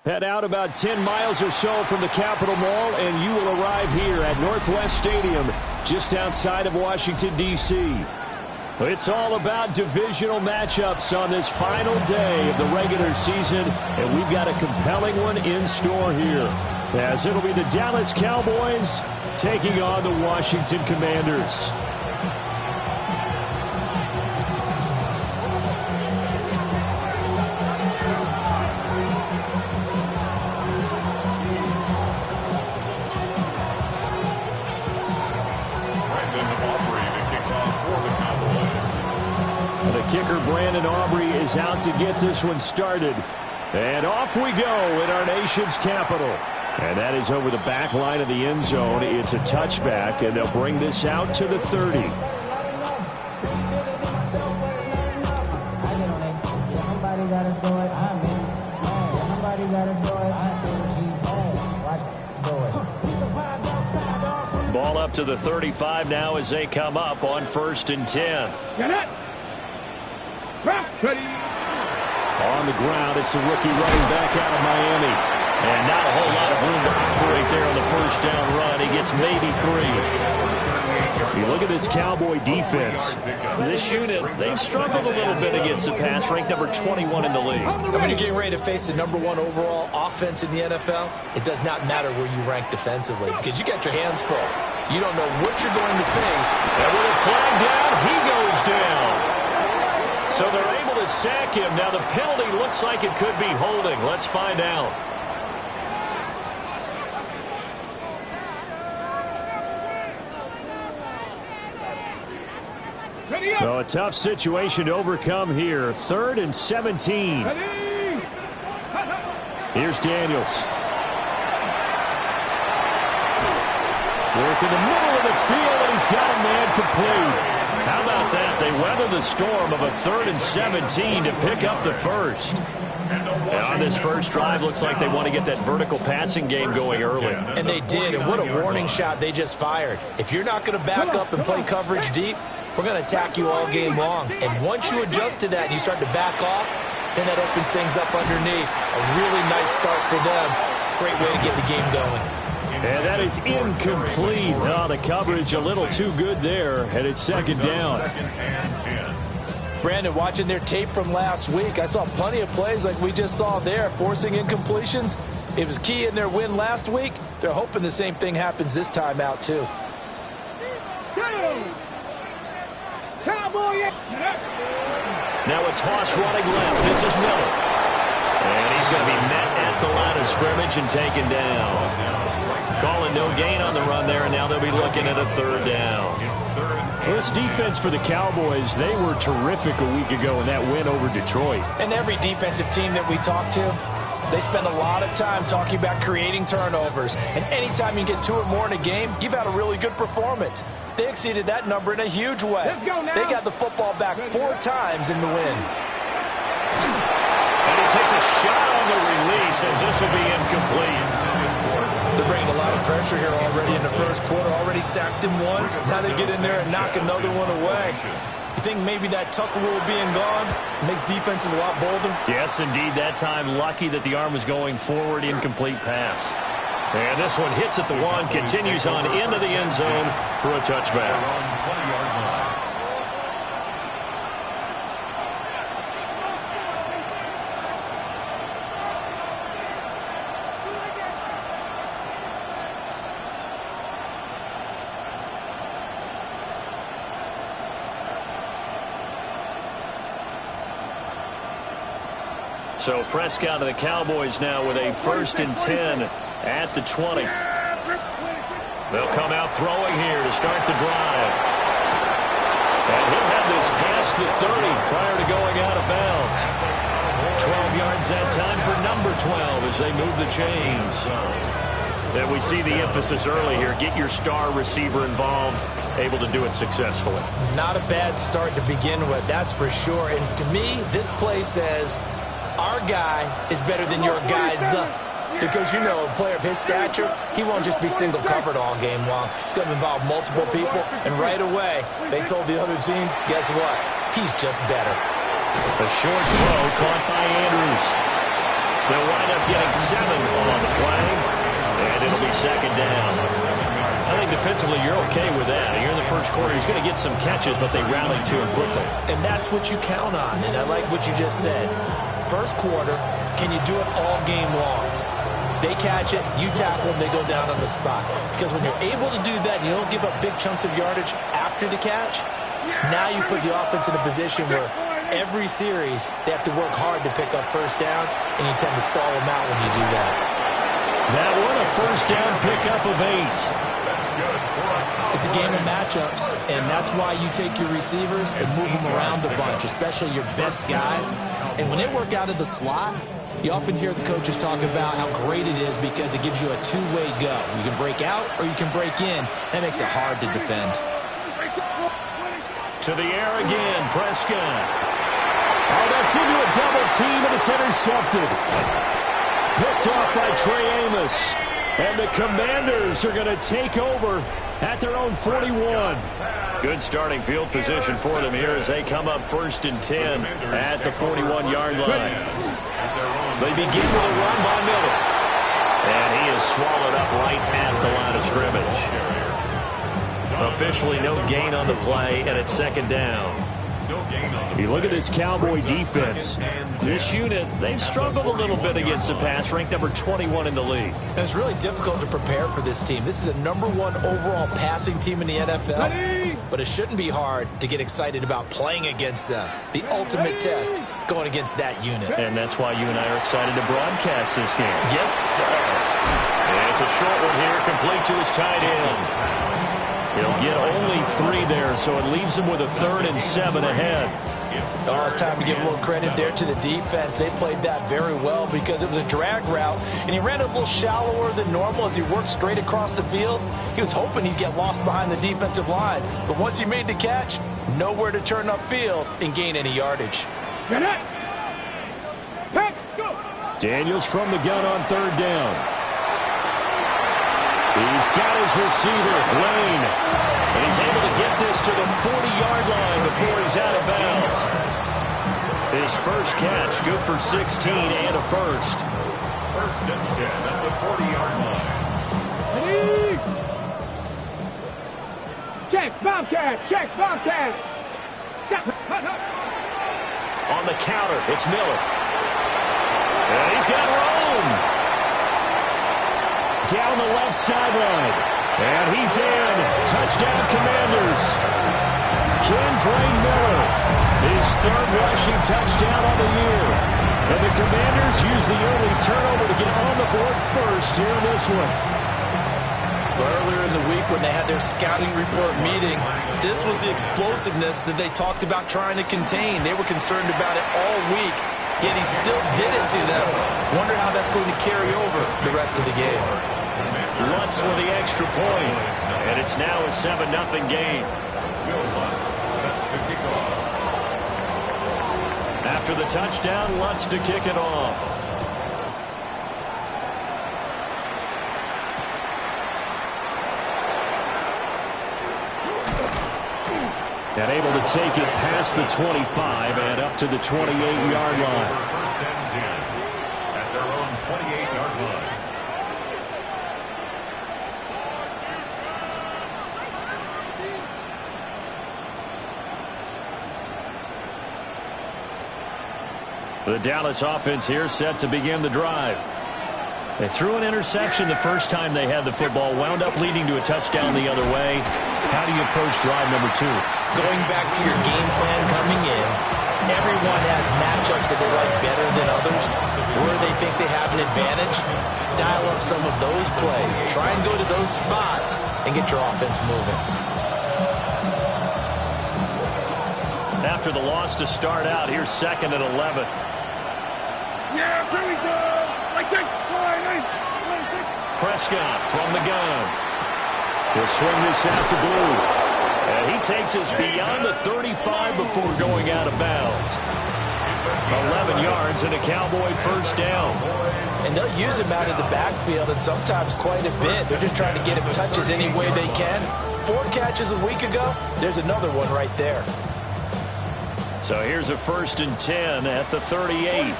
Head out about 10 miles or so from the Capitol Mall, and you will arrive here at Northwest Stadium, just outside of Washington, D.C. It's all about divisional matchups on this final day of the regular season, and we've got a compelling one in store here, as it'll be the Dallas Cowboys taking on the Washington Commanders. Kicker Brandon Aubrey is out to get this one started. And off we go in our nation's capital. And that is over the back line of the end zone. It's a touchback, and they'll bring this out to the 30. Ball up to the 35 now as they come up on 1st and 10. Get it! Ready. On the ground, it's the rookie running back out of Miami. And not a whole lot of room to operate there on the first down run. He gets maybe 3. You look at this Cowboy defense. This unit, they've struggled a little bit against the pass, ranked number 21 in the league. And when you're getting ready to face the number 1 overall offense in the NFL, it does not matter where you rank defensively because you got your hands full. You don't know what you're going to face. And with a flag down, he goes down. So they're able to sack him. Now the penalty looks like it could be holding. Let's find out. So a tough situation to overcome here. 3rd and 17. Here's Daniels. Work in the middle of the field, and he's got a man complete. How about that? They weather the storm of a 3rd and 17 to pick up the first. And on this first drive, looks like they want to get that vertical passing game going early. And they did, and what a warning shot they just fired. If you're not going to back up and play coverage deep, we're going to attack you all game long. And once you adjust to that and you start to back off, then that opens things up underneath. A really nice start for them. Great way to get the game going. And that is incomplete. Oh, the coverage a little too good there, and it's 2nd down. Brandon, watching their tape from last week, I saw plenty of plays like we just saw there, forcing incompletions. It was key in their win last week. They're hoping the same thing happens this time out, too. Now a toss running left. This is Miller. And he's going to be met at the line of scrimmage and taken down. Calling no gain on the run there, and now they'll be looking at a 3rd down. Well, this defense for the Cowboys, they were terrific a week ago in that win over Detroit. And every defensive team that we talk to, they spend a lot of time talking about creating turnovers. And anytime you get 2 or more in a game, you've had a really good performance. They exceeded that number in a huge way. They got the football back 4 times in the win. And he takes a shot on the release as this will be incomplete. They're bringing a lot of pressure here already in the first quarter. Already sacked him once. Now they get in there and knock another one away. You think maybe that Tucker rule being gone makes defenses a lot bolder? Yes, indeed. That time, lucky that the arm was going forward. Incomplete pass. And this one hits at the 1, continues on into the end zone for a touchback. So Prescott and the Cowboys now with a 1st and 10 at the 20. They'll come out throwing here to start the drive. And he'll have this past the 30 prior to going out of bounds. 12 yards that time for number 12 as they move the chains. And we see the emphasis early here. Get your star receiver involved, able to do it successfully. Not a bad start to begin with, that's for sure. And to me, this play says our guy is better than your guy's. Because, you know, a player of his stature, he won't just be single covered all game long. It's going to involve multiple people. And right away, they told the other team, guess what? He's just better. A short throw caught by Andrews. They'll wind up getting 7 on the play, and it'll be second down. I think defensively you're okay with that. You're in the first quarter. He's going to get some catches, but they rallied to him quickly. And that's what you count on, and I like what you just said. First quarter, can you do it all game long? They catch it, you tackle them, they go down on the spot. Because when you're able to do that and you don't give up big chunks of yardage after the catch, now you put the offense in a position where every series they have to work hard to pick up first downs, and you tend to stall them out when you do that. That one, a first down pickup of 8. It's a game of matchups, and that's why you take your receivers and move them around a bunch, especially your best guys. And when they work out of the slot, you often hear the coaches talk about how great it is because it gives you a two-way go. You can break out or you can break in. That makes it hard to defend. To the air again, Prescott. Oh, that's into a double team, and it's intercepted. Picked off by Trey Amos. And the Commanders are going to take over at their own 41. Good starting field position for them here as they come up 1st and 10 at the 41-yard line. They begin with a run by Miller. And he is swallowed up right at the line of scrimmage. Officially no gain on the play, and it's second down. You look at this Cowboy defense. This unit, they've struggled a little bit against the pass, ranked number 21 in the league. And it's really difficult to prepare for this team. This is the #1 overall passing team in the NFL, but it shouldn't be hard to get excited about playing against them. The ultimate test going against that unit. And that's why you and I are excited to broadcast this game. Yes, sir. And it's a short one here, complete to his tight end. He'll get only 3 there, so it leaves him with a 3rd and 7 ahead. Oh, it's time to give a little credit there to the defense. They played that very well because it was a drag route, and he ran a little shallower than normal as he worked straight across the field. He was hoping he'd get lost behind the defensive line, but once he made the catch, nowhere to turn upfield and gain any yardage. Daniels from the gun on 3rd down. He's got his receiver, Lane. And he's able to get this to the 40-yard line before he's out of bounds. His first catch, good for 16 and a first. 1st and 10 at the 40-yard line. Check, Bobcat, check, Bobcat. On the counter, it's Miller. And he's got Rome. Down the left sideline. And he's in. Touchdown, Commanders. Kendre Miller, his 3rd rushing touchdown on the year. And the Commanders use the early turnover to get on the board first here in this one. Earlier in the week when they had their scouting report meeting, this was the explosiveness that they talked about trying to contain. They were concerned about it all week, yet he still did it to them. Wonder how that's going to carry over the rest of the game. Lutz with the extra point, and it's now a 7-0 game. After the touchdown, Lutz to kick it off. And able to take it past the 25 and up to the 28-yard line. 1st and 10 at their own 28-yard line. The Dallas offense here set to begin the drive. They threw an interception the first time they had the football, wound up leading to a touchdown the other way. How do you approach drive number 2? Going back to your game plan coming in, everyone has matchups that they like better than others, where they think they have an advantage. Dial up some of those plays. Try and go to those spots and get your offense moving. After the loss to start out, here's 2nd and 11. Yeah, here we go. Prescott from the gun. He'll swing this out to Blue. And he takes us beyond the 35 before going out of bounds. 11 yards and a Cowboy first down. And they'll use him out of the backfield, and sometimes quite a bit. They're just trying to get him touches any way they can. 4 catches a week ago. There's another one right there. So here's a 1st and 10 at the 38.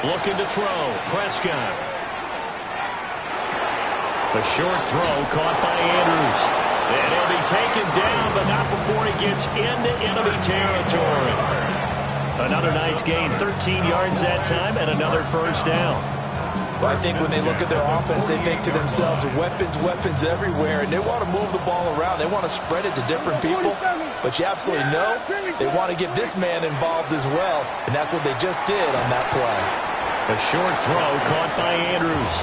Looking to throw. Prescott. A short throw caught by Andrews. And he'll be taken down, but not before he gets into enemy territory. Another nice gain, 13 yards that time, and another first down. Well, I think when they look at their offense, they think to themselves, weapons, weapons everywhere, and they want to move the ball around. They want to spread it to different people, but you absolutely know they want to get this man involved as well, and that's what they just did on that play. A short throw caught by Andrews.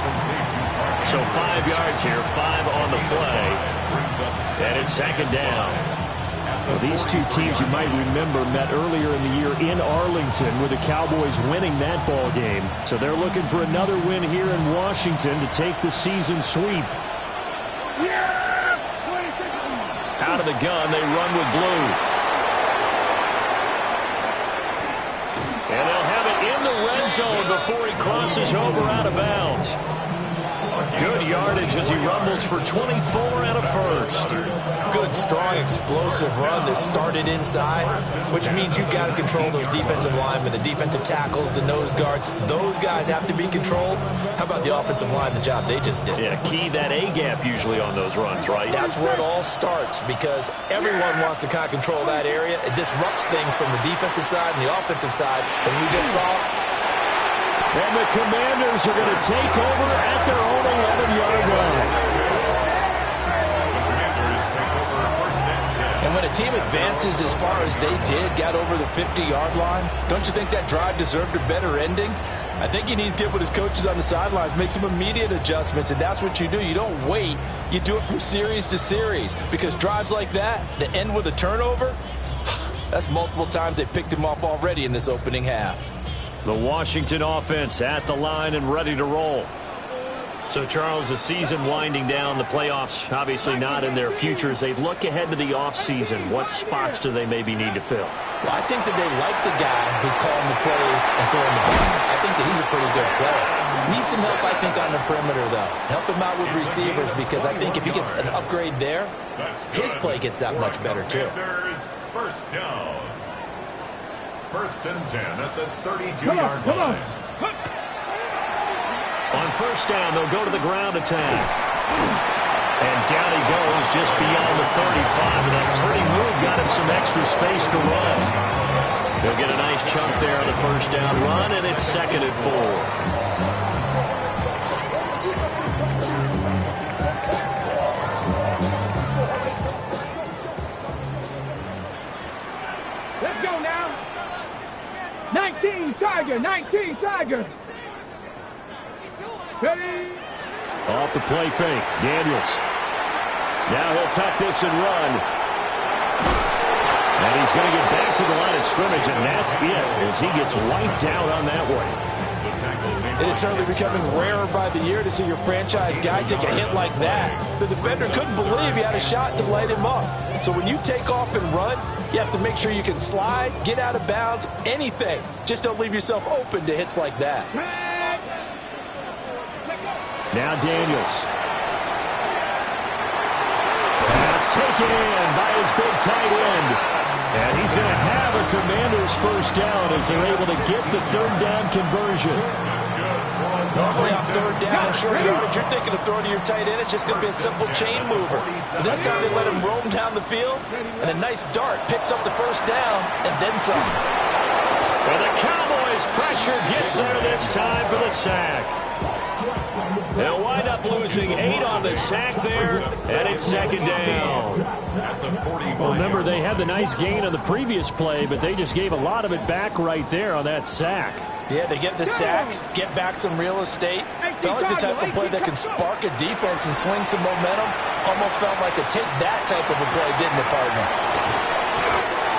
So 5 yards here, 5 on the play, and it's second down. Well, these two teams, you might remember, met earlier in the year in Arlington with the Cowboys winning that ball game. So they're looking for another win here in Washington to take the season sweep. Out of the gun, they run with blue. And they'll have it in the red zone before he crosses over out of bounds. Good yardage as he rumbles for 24 and a first. Good, strong, explosive run that started inside, which means you've got to control those defensive linemen, the defensive tackles, the nose guards. Those guys have to be controlled. How about the offensive line, the job they just did? Yeah, key that A-gap usually on those runs, right? That's where it all starts, because everyone wants to kind of control that area. It disrupts things from the defensive side and the offensive side, as we just saw. And the Commanders are going to take over at their own 11-yard line. And when a team advances as far as they did, got over the 50-yard line, don't you think that drive deserved a better ending? I think he needs to get with his coaches on the sidelines, make some immediate adjustments, and that's what you do. You don't wait. You do it from series to series, because drives like that end with a turnover, that's multiple times they picked him off already in this opening half. The Washington offense at the line and ready to roll. So, Charles, the season winding down, the playoffs obviously not in their future. As they look ahead to the offseason, what spots do they maybe need to fill? Well, I think that they like the guy who's calling the plays and throwing the ball. I think that he's a pretty good player. Needs some help, I think, on the perimeter, though. Help him out with receivers, because I think if he gets an upgrade there, his play gets that much better, too. First down. First and 10 at the 32-yard line. On first down, they'll go to the ground attack. And down he goes just beyond the 35. And that pretty move got him some extra space to run. They'll get a nice chunk there on the first down run, and it's second and 4. Let's go now. 19 Tiger, 19 Tiger. Ready? Off the play fake, Daniels. Now he'll tuck this and run. And he's going to get back to the line of scrimmage, and that's it, as he gets wiped out on that one. It is certainly becoming rarer by the year to see your franchise guy take a hit like that. The defender couldn't believe he had a shot to light him up. So when you take off and run, you have to make sure you can slide, get out of bounds, anything. Just don't leave yourself open to hits like that. Now Daniels. Pass taken in by his big tight end. And he's going to have a Commander's first down as they're able to get the third down conversion. Normally on third down and short yardage, you're thinking of throwing to your tight end. It's just going to be a simple chain mover. But this time they let him roam down the field, and a nice dart picks up the first down and then some. Well, the Cowboys' pressure gets there this time for the sack. They'll wind up losing 8 on the sack there, and it's second down. Well, remember, they had the nice gain on the previous play, but they just gave a lot of it back right there on that sack. Yeah, they get the sack, get back some real estate. Felt like the type of play that can spark a defense and swing some momentum. Almost felt like a take that type of a play, didn't it, partner?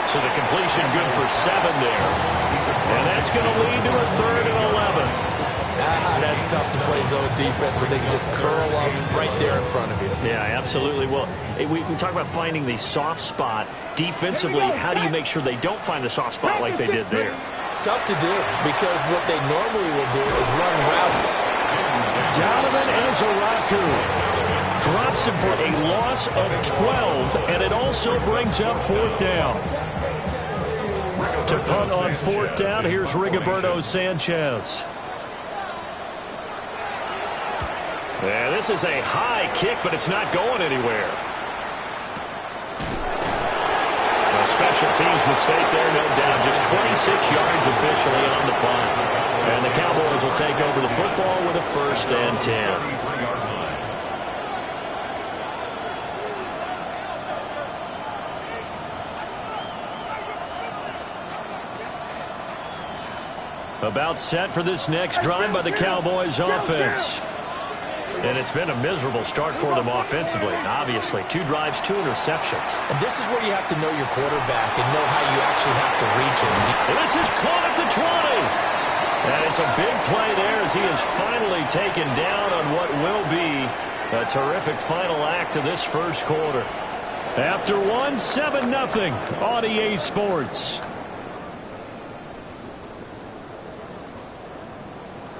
So the completion good for 7 there. And that's going to lead to a third and 11. That's tough to play zone defense when they can just curl up right there in front of you. Yeah, absolutely. Well, we talk about finding the soft spot. Defensively, how do you make sure they don't find the soft spot like they did there? Tough to do, because what they normally will do is run routes. Donovan Ezeraku drops him for a loss of 12, and it also brings up fourth down. To punt on fourth down, here's Rigoberto Sanchez. And this is a high kick, but it's not going anywhere. A special teams mistake there, no doubt. Just 26 yards officially on the punt. And the Cowboys will take over the football with a 1st and 10. About set for this next drive by the Cowboys offense. And it's been a miserable start for them offensively. Obviously, 2 drives, 2 interceptions. And this is where you have to know your quarterback and know how you actually have to reach him. And this is caught at the 20. And it's a big play there as he is finally taken down on what will be a terrific final act of this first quarter. After one, 7-0 on EA Sports.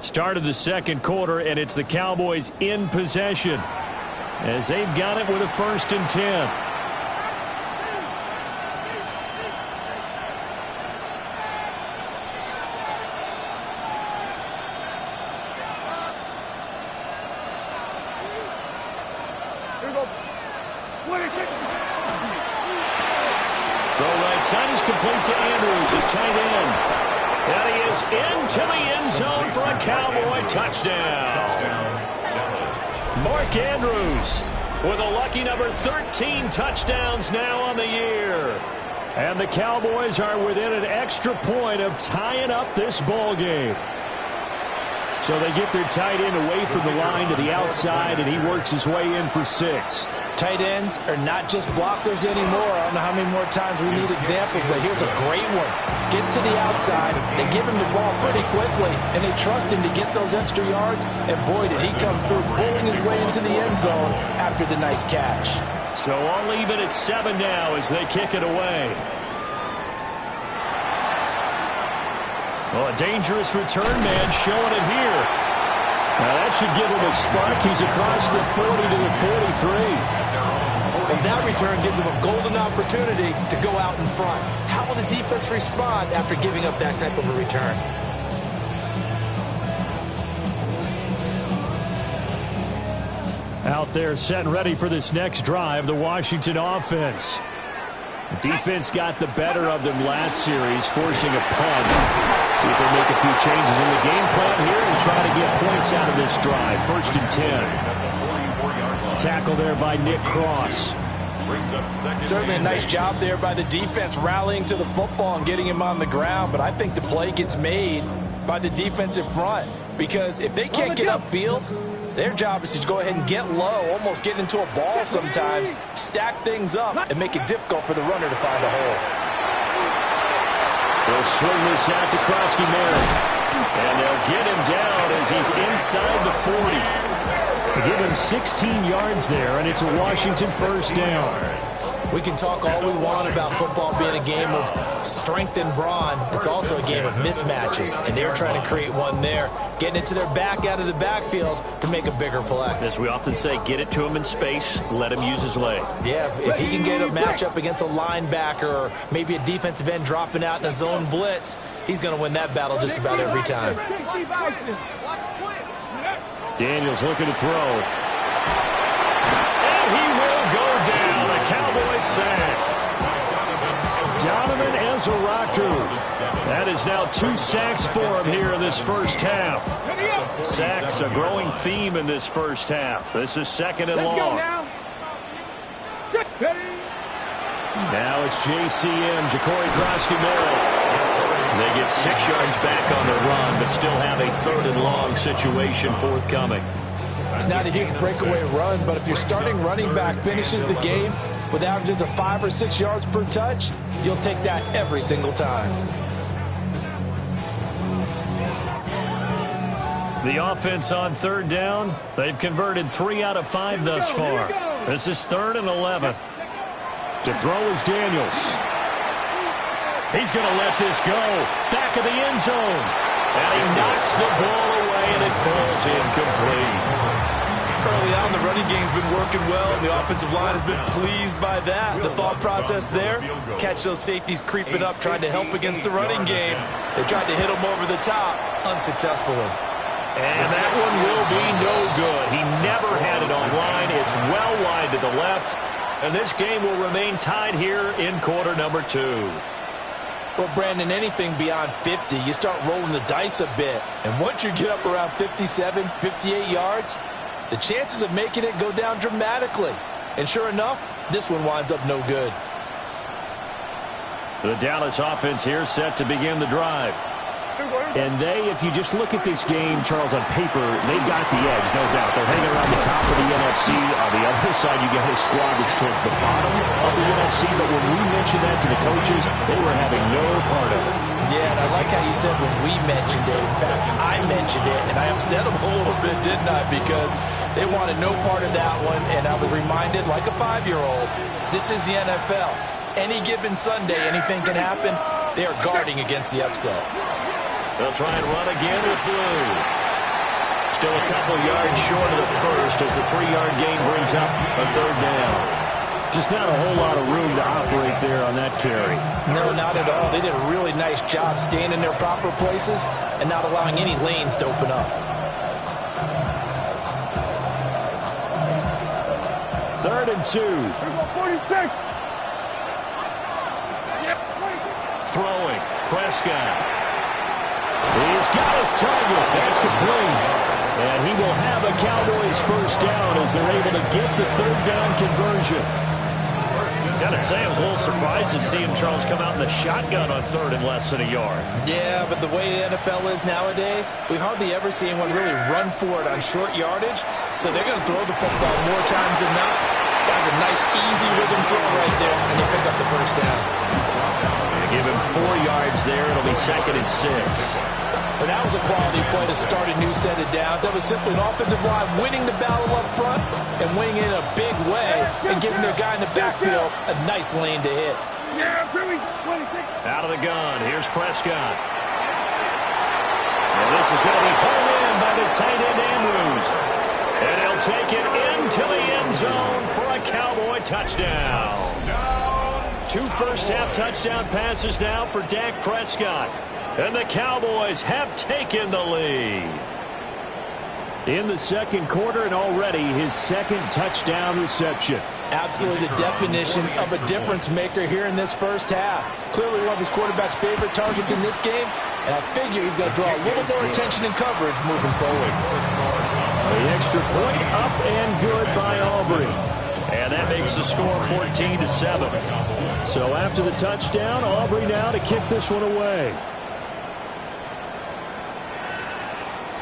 Start of the second quarter, and it's the Cowboys in possession as they've got it with a 1st and 10. Throw right side is complete to Andrews, his tight end. And he is into the end zone for a Cowboy touchdown. Mark Andrews with a lucky number 13 touchdowns now on the year. And the Cowboys are within an extra point of tying up this ball game. So they get their tight end away from the line to the outside, and he works his way in for 6. Tight ends are not just blockers anymore. I don't know how many more times we need examples, but here's a great one. Gets to the outside, they give him the ball pretty quickly, and they trust him to get those extra yards, and boy, did he come through, pulling his way into the end zone after the nice catch. So all even at 7 now as they kick it away. Well, a dangerous return man showing it here. Now that should give him a spark. He's across the 40 to the 43. And that return gives him a golden opportunity to go out in front. How will the defense respond after giving up that type of a return? Out there set and ready for this next drive, the Washington offense. The defense got the better of them last series, forcing a punt. See if they make a few changes in the game plan here and try to get points out of this drive. 1st and 10. Tackle there by Nick Cross. Certainly a nice job there by the defense rallying to the football and getting him on the ground, but I think the play gets made by the defensive front because if they can't get upfield, their job is to go ahead and get low, almost get into a ball sometimes, stack things up, and make it difficult for the runner to find a hole. They'll swing this out to Krosky-Merritt. And they'll get him down as he's inside the 40. They give him 16 yards there, and it's a Washington 1st down. We can talk all we want about football being a game of strength and brawn. It's also a game of mismatches, and they're trying to create one there, getting it to their back out of the backfield to make a bigger play. As we often say, get it to him in space, let him use his leg. Yeah, if he can get a matchup against a linebacker or maybe a defensive end dropping out in a zone blitz, he's going to win that battle just about every time. Daniels looking to throw. And he will go down. A Cowboys sack. Donovan Ezeraku. That is now 2 sacks for him here in this first half. Sacks a growing theme in this first half. This is 2nd and long. Now it's JCM, Ja'Cory Krosky-Merritt. They get 6 yards back on the run, but still have a 3rd and long situation forthcoming. It's not a huge breakaway run, but if your starting running back finishes the game with averages of 5 or 6 yards per touch, you'll take that every single time. The offense on 3rd down, they've converted 3 out of 5 thus far. This is 3rd and 11. To throw is Daniels. He's going to let this go. Back of the end zone. And he knocks the ball away, and it falls incomplete. Early on, the running game's been working well, and the offensive line has been pleased by that. The thought process there, catch those safeties creeping up, trying to help against the running game. They tried to hit them over the top, unsuccessfully. And that one will be no good. He never had it online. It's well wide to the left. And this game will remain tied here in quarter number 2. Well, Brandon, anything beyond 50, you start rolling the dice a bit. And once you get up around 57, 58 yards, the chances of making it go down dramatically. And sure enough, this one winds up no good. The Dallas offense here set to begin the drive. And if you just look at this game, Charles, on paper, they've got the edge, no doubt. They're hanging around the top of the NFC. On the other side, you got a squad that's towards the bottom of the NFC. But when we mentioned that to the coaches, they were having no part of it. Yeah, and I like how you said when we mentioned it. In fact, I mentioned it, and I upset them a little bit, didn't I? Because they wanted no part of that one, and I was reminded, like a 5-year-old, this is the NFL. Any given Sunday, anything can happen. They are guarding against the upset. They'll try and run again with Blue. Still a couple yards short of the first as the 3-yard gain brings up a 3rd down. Just not a whole lot of room to operate there on that carry. No, not at all. They did a really nice job staying in their proper places and not allowing any lanes to open up. 3rd and 2. 46. Throwing. Prescott. He's got his target. That's complete. And he will have a Cowboys 1st down as they're able to get the 3rd down conversion. Gotta say, I was a little surprised to see him, Charles, come out in the shotgun on 3rd and less than a yard. Yeah, but the way the NFL is nowadays, we hardly ever see anyone really run for it on short yardage. So they're going to throw the football more times than not. That was a nice, easy rhythm throw right there, and they pick up the 1st down. They give him 4 yards there. It'll be 2nd and 6. But that was a quality play to start a new set of downs. That was simply an offensive line winning the battle up front and winning in a big way and giving their guy in the backfield a nice lane to hit. Out of the gun. Here's Prescott. And this is going to be pulled in by the tight end Andrews. And he'll take it into the end zone for a Cowboy touchdown. 2 first-half touchdown passes now for Dak Prescott. And the Cowboys have taken the lead. In the 2nd quarter, and already his 2nd touchdown reception. Absolutely the definition of a difference maker here in this 1st half. Clearly one of his quarterback's favorite targets in this game, and I figure he's going to draw a little more attention and coverage moving forward. The extra point up and good by Aubrey. And that makes the score 14-7. So after the touchdown, Aubrey now to kick this one away.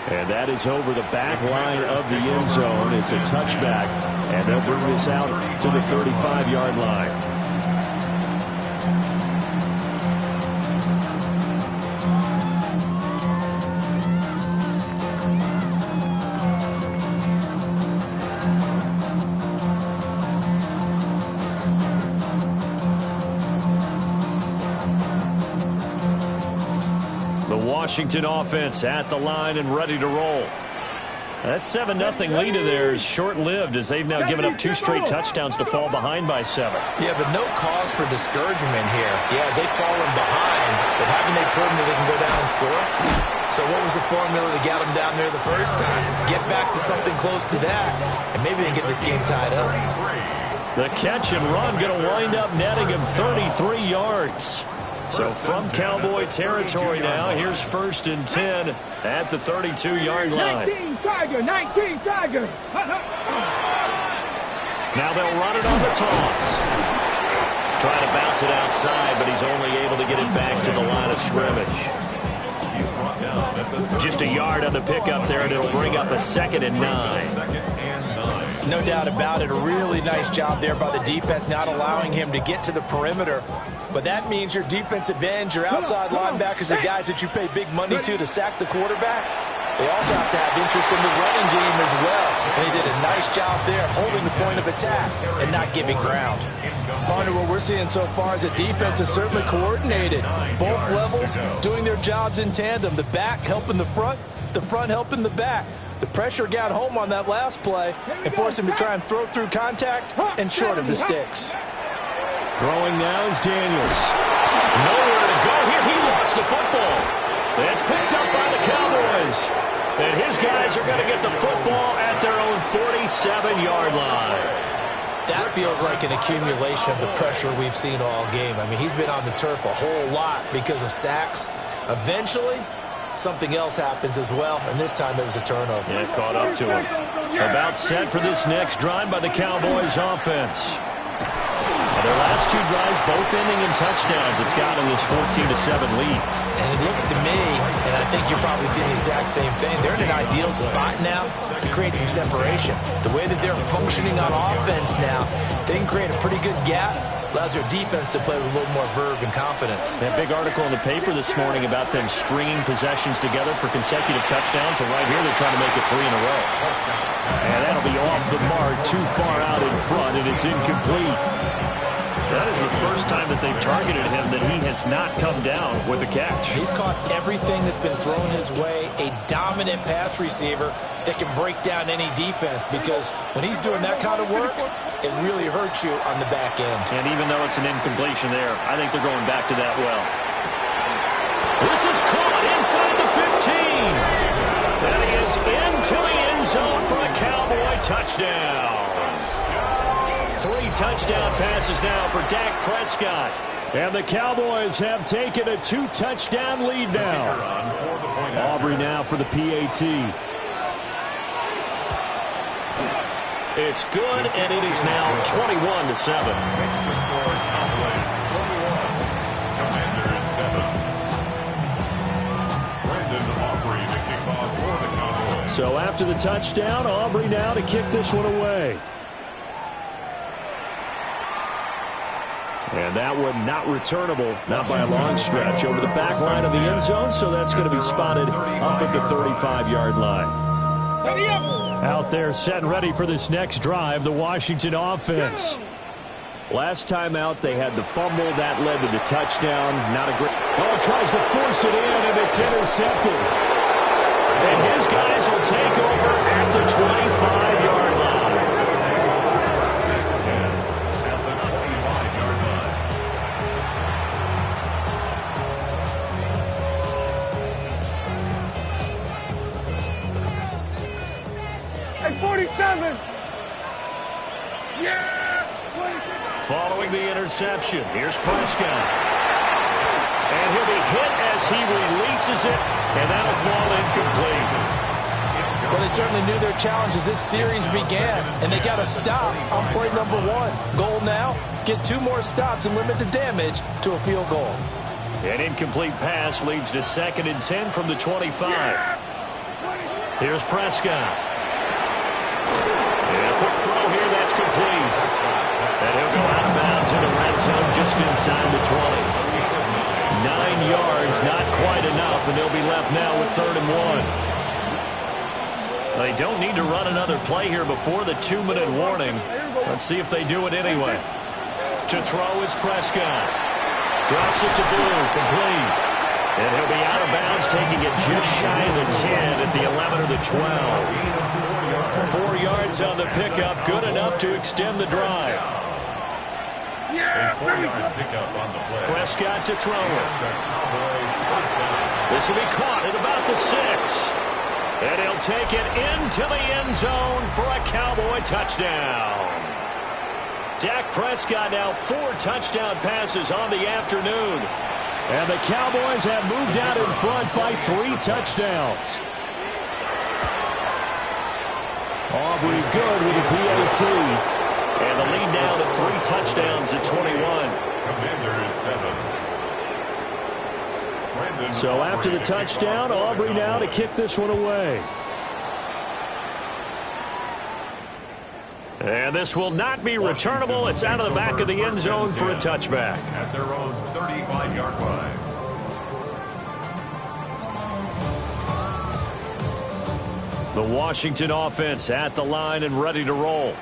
And that is over the back line of the end zone. It's a touchback, and they'll bring this out to the 35-yard line. Washington offense at the line and ready to roll. That 7-0 lead of theirs short-lived as they've now given up 2 straight touchdowns to fall behind by 7. Yeah, but no cause for discouragement here. Yeah, they've fallen behind, but haven't they proven that they can go down and score? So what was the formula that got them down there the first time? Get back to something close to that, and maybe they get this game tied up. The catch and run going to wind up netting him 33 yards. So from Cowboy territory now, here's 1st and 10 at the 32-yard line. 19 Tiger, 19 Tiger. Now they'll run it on the toss. Trying to bounce it outside, but he's only able to get it back to the line of scrimmage. Just a yard on the pickup there, and it'll bring up a 2nd and 9. No doubt about it. A really nice job there by the defense, not allowing him to get to the perimeter. But that means your defensive ends, your outside linebackers, the guys that you pay big money to sack the quarterback, they also have to have interest in the running game as well. And they did a nice job there holding the point of attack and not giving ground. Partner, what we're seeing so far is the defense is certainly coordinated. Both levels doing their jobs in tandem. The back helping the front helping the back. The pressure got home on that last play and forced him to try and throw through contact and short of the sticks. Throwing now is Daniels. Nowhere to go here. He lost the football. It's picked up by the Cowboys. And his guys are going to get the football at their own 47-yard line. That feels like an accumulation of the pressure we've seen all game. I mean, he's been on the turf a whole lot because of sacks. Eventually, something else happens as well, and this time it was a turnover. Yeah, caught up to him. About set for this next drive by the Cowboys offense. Their last two drives both ending in touchdowns. It's got them this 14-7 lead. And it looks to me, and I think you're probably seeing the exact same thing, they're in an ideal spot now to create some separation. The way that they're functioning on offense now, they can create a pretty good gap. Allows their defense to play with a little more verve and confidence. That big article in the paper this morning about them stringing possessions together for consecutive touchdowns. So right here, they're trying to make it 3 in a row. And that'll be off the mark, too far out in front, and it's incomplete. That is the first time that they've targeted him that he has not come down with a catch. He's caught everything that's been thrown his way. A dominant pass receiver that can break down any defense, because when he's doing that kind of work, it really hurts you on the back end. And even though it's an incompletion there, I think they're going back to that well. This is caught inside the 15. And he is into the end zone for a Cowboy touchdown. 3 touchdown passes now for Dak Prescott. And the Cowboys have taken a 2-touchdown lead now. Aubrey now for the PAT. It's good, and it is now 21-7. So after the touchdown, Aubrey now to kick this one away. And that one not returnable, not by a long stretch, over the back line of the end zone, so that's going to be spotted up at the 35-yard line. Out there set and ready for this next drive, the Washington offense. Last time out, they had the fumble. That led to the touchdown. Not a great... Oh, tries to force it in, and it's intercepted. And his guys will take over at the 25-yard line. Hey, 47. Yeah. 27. Following the interception, here's Prescott. And he'll be hit as he releases it, and that'll fall incomplete. Well, they certainly knew their challenge as this series began, and they got to stop on play number 1. Goal now, get 2 more stops and limit the damage to a field goal. An incomplete pass leads to 2nd and 10 from the 25. Here's Prescott. And a quick throw here, that's complete. And he'll go out of bounds in the red zone just inside the 20. 9 yards, not quite enough, and they'll be left now with 3rd and 1. They don't need to run another play here before the 2-minute warning. Let's see if they do it anyway. To throw is Prescott. Drops it to Blue, complete. And he'll be out of bounds, taking it just shy of the 10 at the 11 or the 12. 4 yards on the pickup, good enough to extend the drive. Prescott to throw it. This will be caught at about the 6. And he'll take it into the end zone for a Cowboy touchdown. Dak Prescott now 4 touchdown passes on the afternoon. And the Cowboys have moved out in front by 3 touchdowns. Aubrey good with a PAT. And the lead now to 3 touchdowns at 21. Commander is 7. So after the touchdown, Aubrey now to kick this one away. And this will not be returnable. It's out of the back of the end zone for a touchback. At their own 35-yard line. The Washington offense at the line and ready to roll.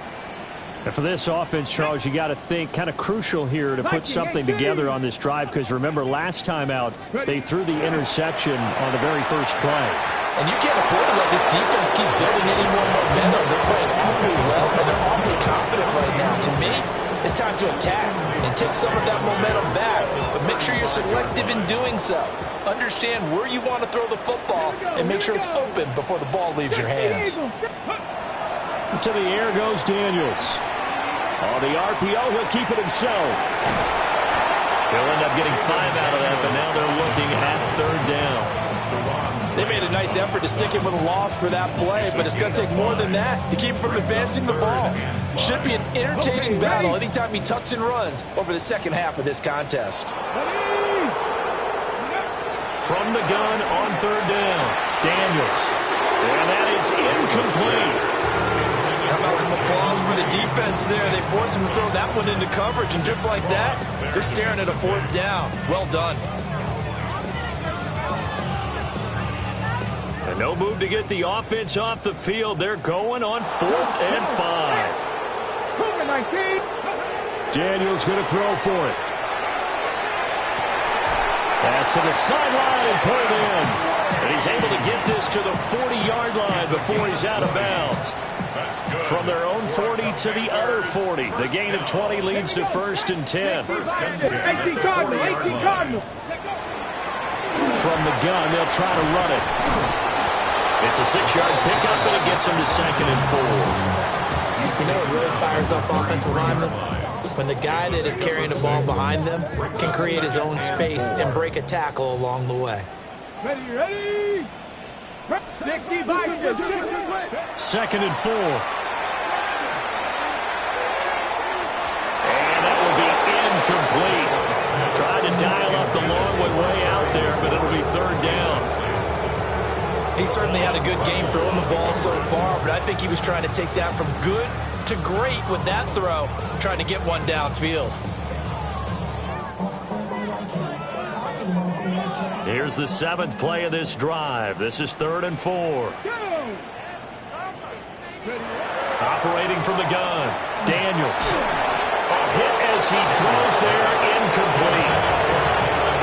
And for this offense, Charles, you got to think kind of crucial here to put something together on this drive, because remember last time out they threw the interception on the very first play. And you can't afford to let this defense keep building any more momentum. They're playing awfully well, and they're awfully confident right now. To me, it's time to attack and take some of that momentum back. But make sure you're selective in doing so. Understand where you want to throw the football and make sure it's open before the ball leaves your hands. To the air goes Daniels. On the RPO, he'll keep it himself. He'll end up getting 5 out of that, but now they're looking at 3rd down. They made a nice effort to stick him with a loss for that play, but it's going to take more than that to keep him from advancing the ball. Should be an entertaining battle anytime he tucks and runs over the second half of this contest. From the gun on 3rd down, Daniels. And that is incomplete. How about some applause for the defense there? They forced him to throw that one into coverage, and just like that, they're staring at a 4th down. Well done. And no move to get the offense off the field. They're going on 4th and 5. Daniels going to throw for it. Pass to the sideline and pulled in. And he's able to get this to the 40-yard line before he's out of bounds. From their own 40 to the other 40. The gain of 20 leads to 1st and 10. 18 Cardinal, 18 Cardinal. From the gun, they'll try to run it. It's a 6-yard pickup, but it gets him to 2nd and 4. You know what really fires up offensive linemen? When the guy that is carrying the ball behind them can create his own space and break a tackle along the way. Ready. 65. 2nd and 4. And that will be incomplete. Tried to dial up the long way out there, but it'll be 3rd down. He certainly had a good game throwing the ball so far, but I think he was trying to take that from good to great with that throw, trying to get one downfield. Here's the 7th play of this drive. This is 3rd and 4. Operating from the gun, Daniels. A hit as he throws there, incomplete.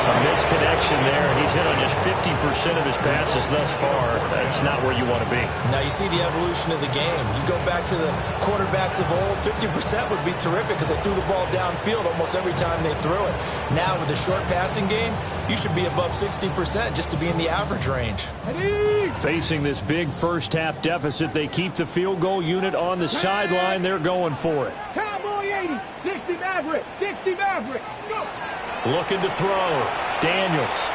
A misconnection there, and he's hit on just 50% of his passes thus far. That's not where you want to be. Now you see the evolution of the game. You go back to the quarterbacks of old, 50% would be terrific because they threw the ball downfield almost every time they threw it. Now with the short passing game, you should be above 60% just to be in the average range. Facing this big first-half deficit, they keep the field goal unit on the sideline. They're going for it. Cowboy 80, 60 Maverick, 60 Maverick. Go. Looking to throw. Daniels.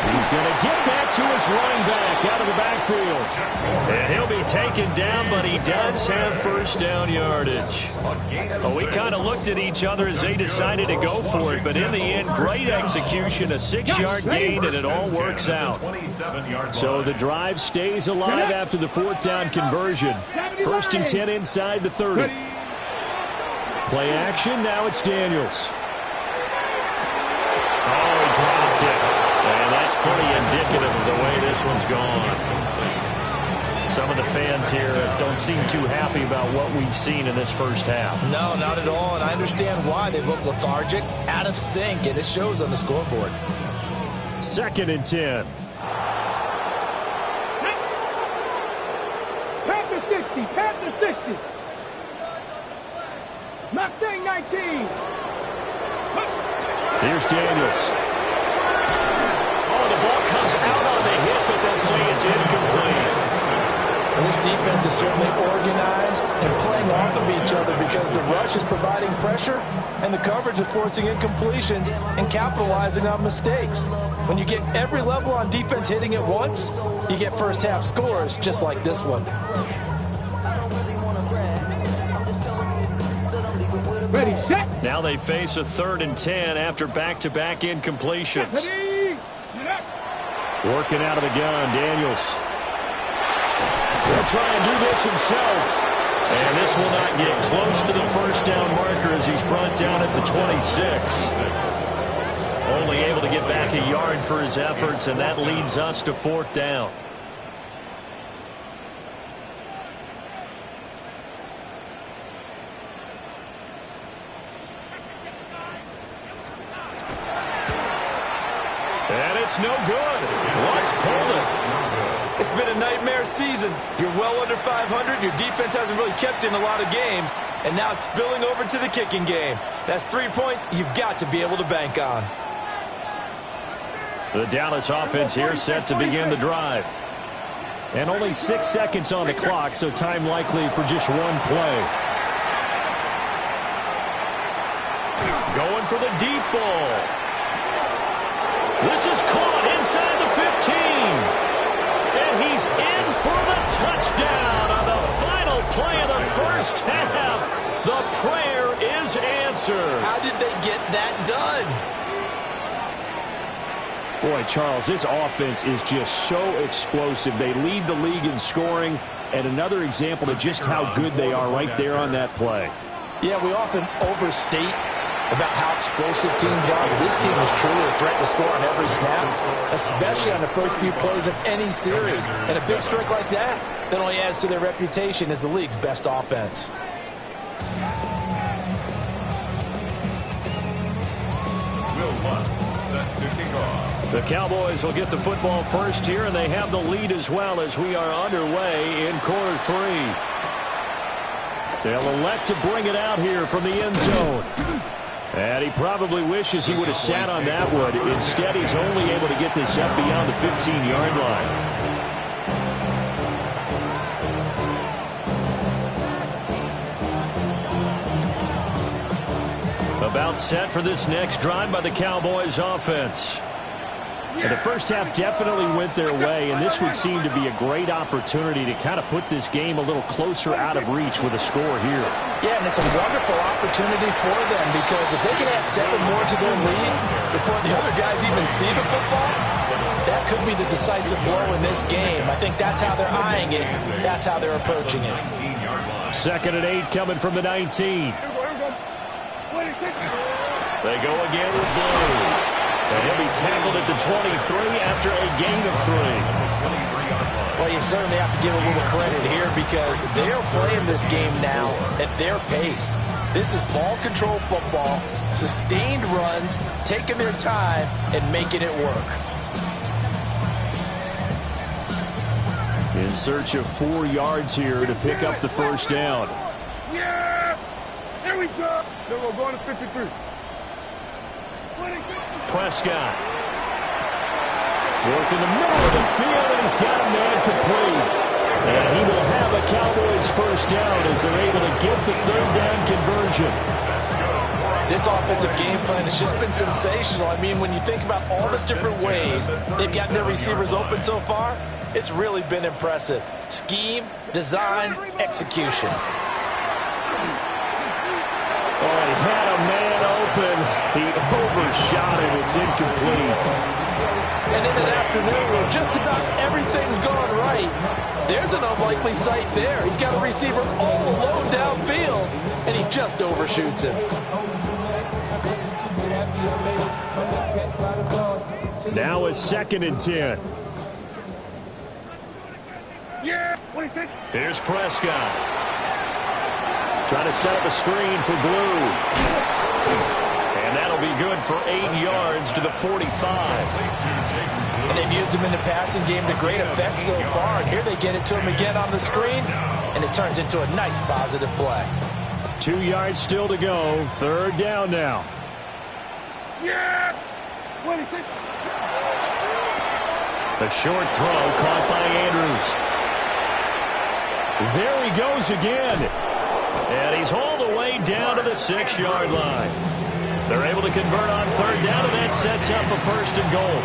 He's going to get that to his running back out of the backfield. And he'll be taken down, but he does have 1st down yardage. Well, we kind of looked at each other as they decided to go for it, but in the end, great execution, a 6-yard gain, and it all works out. So the drive stays alive after the 4th down conversion. 1st and 10 inside the 30. Play action, now it's Daniels. Oh, he dropped it. And that's pretty indicative of the way this one's gone. Some of the fans here don't seem too happy about what we've seen in this first half. No, not at all, and I understand why. They look lethargic, out of sync, and it shows on the scoreboard. 2nd and 10. Panther 60, Panther 60. Mustang 19. Here's Daniels. Oh, the ball comes out on the hit, but they'll say it's incomplete. Well, this defense is certainly organized and playing off of each other because the rush is providing pressure and the coverage is forcing incompletions and capitalizing on mistakes. When you get every level on defense hitting at once, you get first half scores just like this one. Ready, set. Now they face a 3rd and 10 after back-to-back incompletions. Ready. Working out of the gun, Daniels. He'll try and do this himself. And this will not get close to the 1st down marker as he's brought down at the 26. Only able to get back a yard for his efforts, and that leads us to 4th down. And it's no good. Watts pulled it. It's been a nightmare season. You're well under 500. Your defense hasn't really kept in a lot of games. And now it's spilling over to the kicking game. That's 3 points you've got to be able to bank on. The Dallas offense here set to begin the drive. And only 6 seconds on the clock, so time likely for just one play. Going for the deep ball. This is caught inside the 15. And he's in for the touchdown on the final play of the first half. The prayer is answered. How did they get that done? Boy, Charles, this offense is just so explosive. They lead the league in scoring, and another example of just how good they are right there on that play. Yeah, we often overstate about how explosive teams are, but this team is truly a threat to score on every snap, especially on the first few plays of any series. And a big streak like that only adds to their reputation as the league's best offense. Will Lutz set to kick off. The Cowboys will get the football first here, and they have the lead as well as we are underway in quarter 3. They'll elect to bring it out here from the end zone. And he probably wishes he would have sat on that one. Instead, he's only able to get this up beyond the 15-yard line. About set for this next drive by the Cowboys offense. And the first half definitely went their way, and this would seem to be a great opportunity to kind of put this game a little closer out of reach with a score here. Yeah, and it's a wonderful opportunity for them because if they can add 7 more to their lead before the other guys even see the football, that could be the decisive blow in this game. I think that's how they're eyeing it. That's how they're approaching it. 2nd and 8 coming from the 19. They go again with Blue. And he'll be tackled at the 23 after a gain of 3. Well, you certainly have to give a little credit here because they're playing this game now at their pace. This is ball control football, sustained runs, taking their time and making it work. In search of 4 yards here to pick up the first down. Yeah! Here we go! Then we're going to 53. Prescott. Work in the middle of the field, and he's got a man complete. And he will have a Cowboys first down as they're able to get the 3rd down conversion. This offensive game plan has just been sensational. I mean, when you think about all the different ways they've gotten their receivers open so far, it's really been impressive. Scheme, design, execution. Oh, he had a man open. He overshot him. It's incomplete. And in an afternoon where just about everything's gone right, there's an unlikely sight there. He's got a receiver all alone downfield, and he just overshoots him. Now a 2nd and 10. Yeah! 26. Here's Prescott. Trying to set up a screen for Blue. And that'll be good for 8 yards to the 45. And they've used him in the passing game to great effect so far. And here they get it to him again on the screen. And it turns into a nice positive play. 2 yards still to go. 3rd down now. Yeah! 26. A short throw caught by Andrews. There he goes again. And he's all the way down to the 6-yard line. They're able to convert on 3rd down, and that sets up a 1st and goal.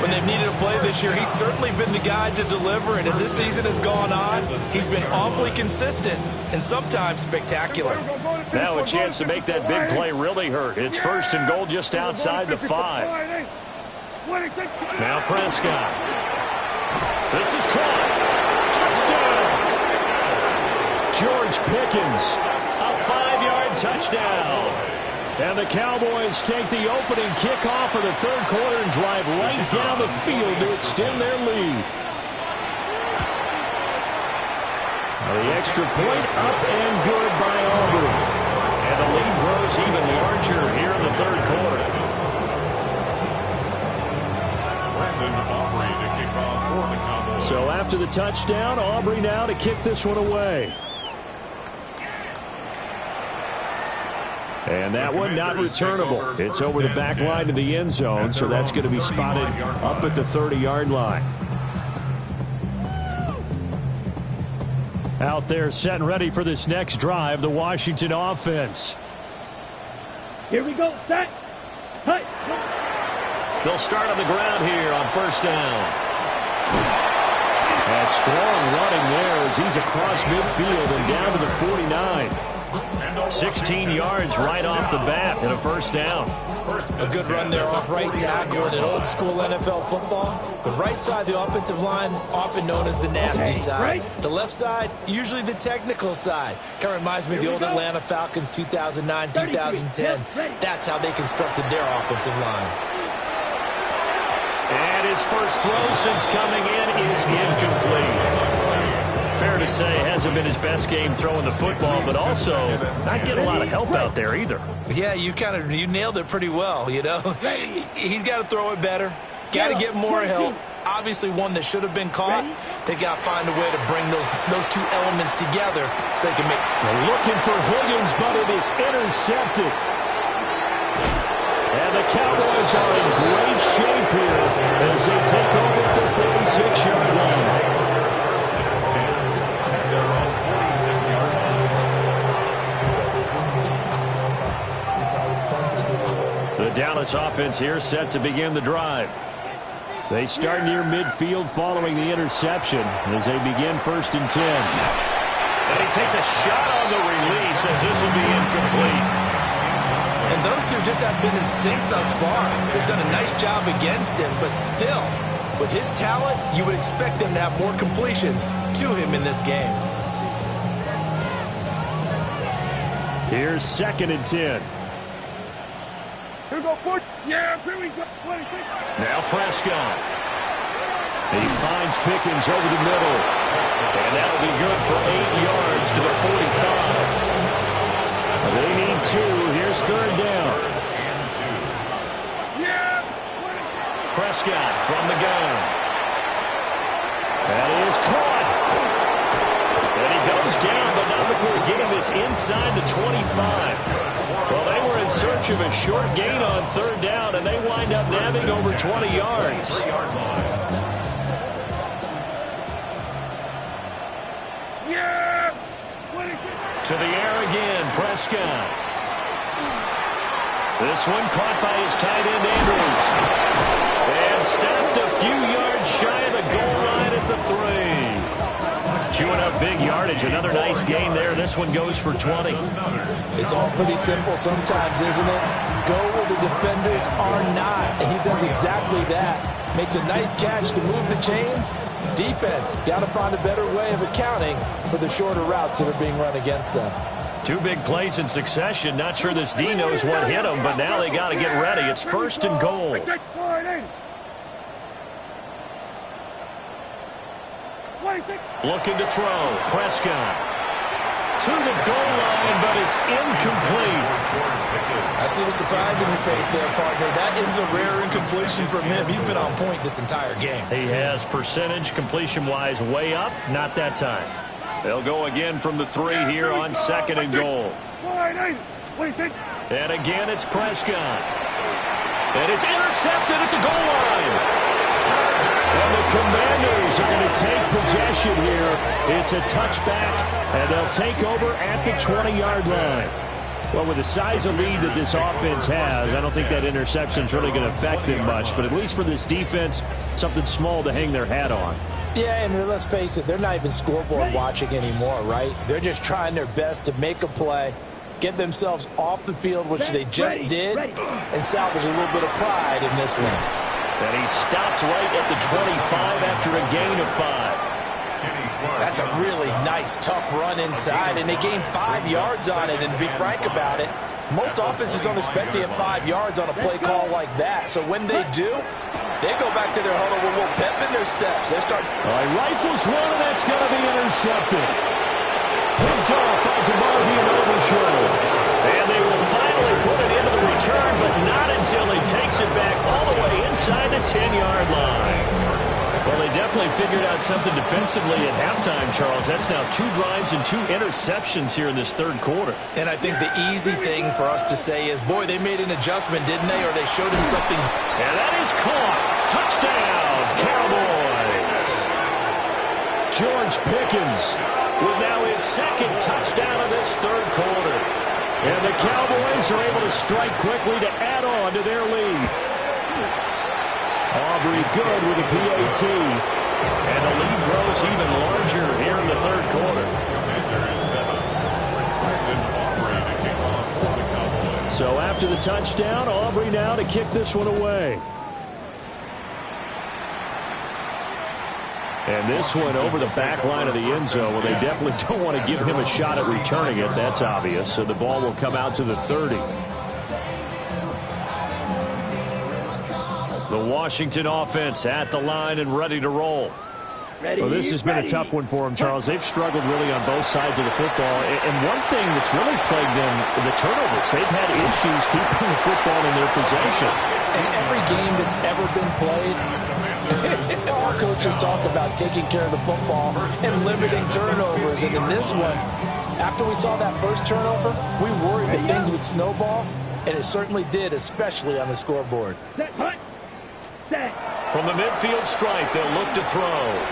When they've needed a play this year, he's certainly been the guy to deliver. And as this season has gone on, he's been awfully consistent and sometimes spectacular. Now a chance to make that big play really hurt. It's 1st and goal just outside the 5. Now Prescott. This is caught. Touchdown! George Pickens. A 5-yard touchdown. And the Cowboys take the opening kickoff of the 3rd quarter and drive right down the field to extend their lead. The extra point up and good by Auburn. And the lead grows even larger here in the 3rd quarter. Brandon Aubrey to kick off for the Cowboys. after the touchdown. Aubrey now to kick this one away. And that one not returnable. It's over the back line to the end zone, so that's going to be spotted up at the 30-yard line. Out there set and ready for this next drive, the Washington offense. Here we go, set. Hey. They'll start on the ground here on first down. A strong running there as he's across midfield and down to the 49. 16 yards right off the bat and a first down. A good run there off right tackle in old school NFL football. The right side of the offensive line, often known as the nasty side. The left side, usually the technical side. Kind of reminds me of the old Atlanta Falcons 2009, 2010. That's how they constructed their offensive line. And his first throw since coming in is incomplete. Fair to say, hasn't been his best game throwing the football, but also not getting a lot of help out there either. Yeah, you nailed it pretty well, you know. He's got to throw it better. Got to get more help. Obviously one that should have been caught. They got to find a way to bring those two elements together so they can make... They're looking for Higgins, but it is intercepted. And the Cowboys are in great shape here as they take over at the 46-yard line. The Dallas offense here set to begin the drive. They start near midfield following the interception as they begin first and 10. And he takes a shot on the release as this will be incomplete. And those two just have been in sync thus far. They've done a nice job against him, but still, with his talent, you would expect them to have more completions to him in this game. Here's second and 10. Here we go, fourth. Yeah, here we go. 26. Now Prescott. He finds Pickens over the middle. And that'll be good for 8 yards to the 45. They need 2. Here's third down. Prescott from the gun. That is caught. And he goes down, but not before getting this inside the 25. Well, they were in search of a short gain on third down, and they wind up nabbing over 20 yards. To the air again, Prescott. This one caught by his tight end, Andrews. And stopped a few yards shy of the goal line at the 3. Chewing up big yardage. Another nice gain there. This one goes for 20. It's all pretty simple sometimes, isn't it? Go where the defenders are not. And he does exactly that. Makes a nice catch to move the chains. Defense, got to find a better way of accounting for the shorter routes that are being run against them. 2 big plays in succession. Not sure this D knows what hit him, but now they got to get ready. It's first and goal. Looking to throw. Prescott. To the goal line, but it's incomplete. I see the surprise in your face there, partner. That is a rare incompletion from him. He's been on point this entire game. He has percentage completion-wise way up. Not that time. They'll go again from the 3 here on second and goal. And again, it's Prescott. And it's intercepted at the goal line. And the Commanders are going to take possession here. It's a touchback, and they'll take over at the 20-yard line. Well, with the size of lead that this offense has, I don't think that interception is really going to affect them much. But at least for this defense, something small to hang their hat on. Yeah, and let's face it, they're not even scoreboard watching anymore, right? They're just trying their best to make a play, get themselves off the field, which they just did, and salvage a little bit of pride in this one. And he stopped right at the 25 after a gain of 5. That's a really nice, tough run inside, and they gained 5 yards on it. And to be frank about it, most offenses don't expect to get 5 yards on a play call like that. So when they do, they go back to their huddle with a little pep in their steps. They start. Rifles one, and that's going to be intercepted. Picked off by DeMarvion Overshow. And they will finally put it into the return, but not until he takes it back all the way inside the 10-yard line. Well, they definitely they figured out something defensively at halftime, Charles. That's now 2 drives and 2 interceptions here in this third quarter. And I think the easy thing for us to say is, boy, they made an adjustment, didn't they? Or they showed him something. And that is caught. Touchdown, Cowboys. George Pickens with now his 2nd touchdown of this third quarter. And the Cowboys are able to strike quickly to add on to their lead. Aubrey good with a PAT. And the lead grows even larger here in the third quarter. So after the touchdown, Aubrey now to kick this one away. And this one over the back line of the end zone. Well, they definitely don't want to give him a shot at returning it. That's obvious. So the ball will come out to the 30. The Washington offense at the line and ready to roll. Well, this has been a tough one for them, Charles. They've struggled really on both sides of the football. And one thing that's really plagued them, the turnovers. They've had issues keeping the football in their possession. In every game that's ever been played, our coaches talk about taking care of the football and limiting turnovers. And in this one, after we saw that first turnover, we worried that things would snowball, and it certainly did, especially on the scoreboard. From the midfield stripe, they'll look to throw.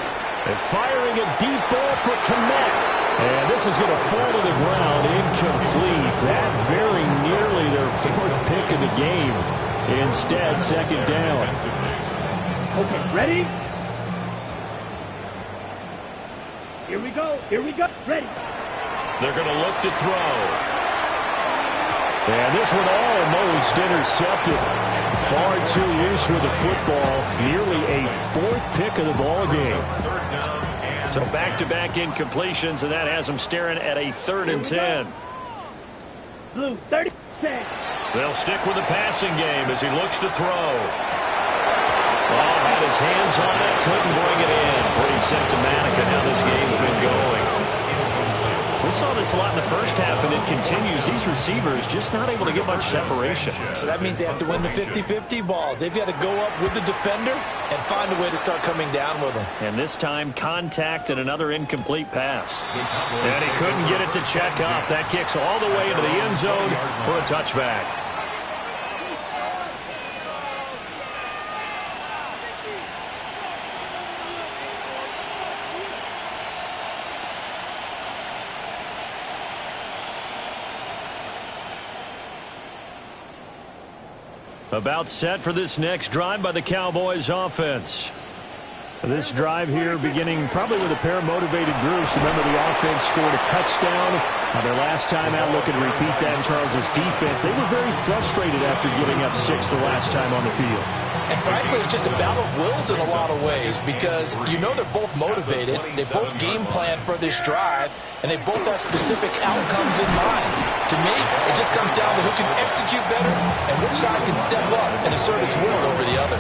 And firing a deep ball for Kmet. And this is going to fall to the ground, incomplete. That very nearly their 4th pick of the game. Instead, 2nd down. Okay, ready? Here we go. Here we go. Ready. They're going to look to throw. And this one almost intercepted. Far too loose with the football. Nearly a 4th pick of the ball game. So back-to-back incompletions, and that has them staring at a 3rd and 10. Blue, 30. They'll stick with the passing game as he looks to throw. Oh, had his hands on it, couldn't bring it in. Pretty symptomatic of how this game's been going. We saw this a lot in the first half, and it continues. These receivers just not able to get much separation. So that means they have to win the 50-50 balls. They've got to go up with the defender and find a way to start coming down with them. And this time, contact and another incomplete pass. And he couldn't get it to check up. That kicks all the way into the end zone for a touchback. About set for this next drive by the Cowboys offense. This drive here beginning probably with a pair of motivated groups. Remember, the offense scored a touchdown. Their last time out, looking to repeat that in Charles's defense. They were very frustrated after giving up 6 the last time on the field. And frankly, it's just a battle of wills in a lot of ways because you know they're both motivated. They both game plan for this drive, and they both have specific outcomes in mind. To me, it just comes down to who can execute better and which side can step up and assert its will over the other.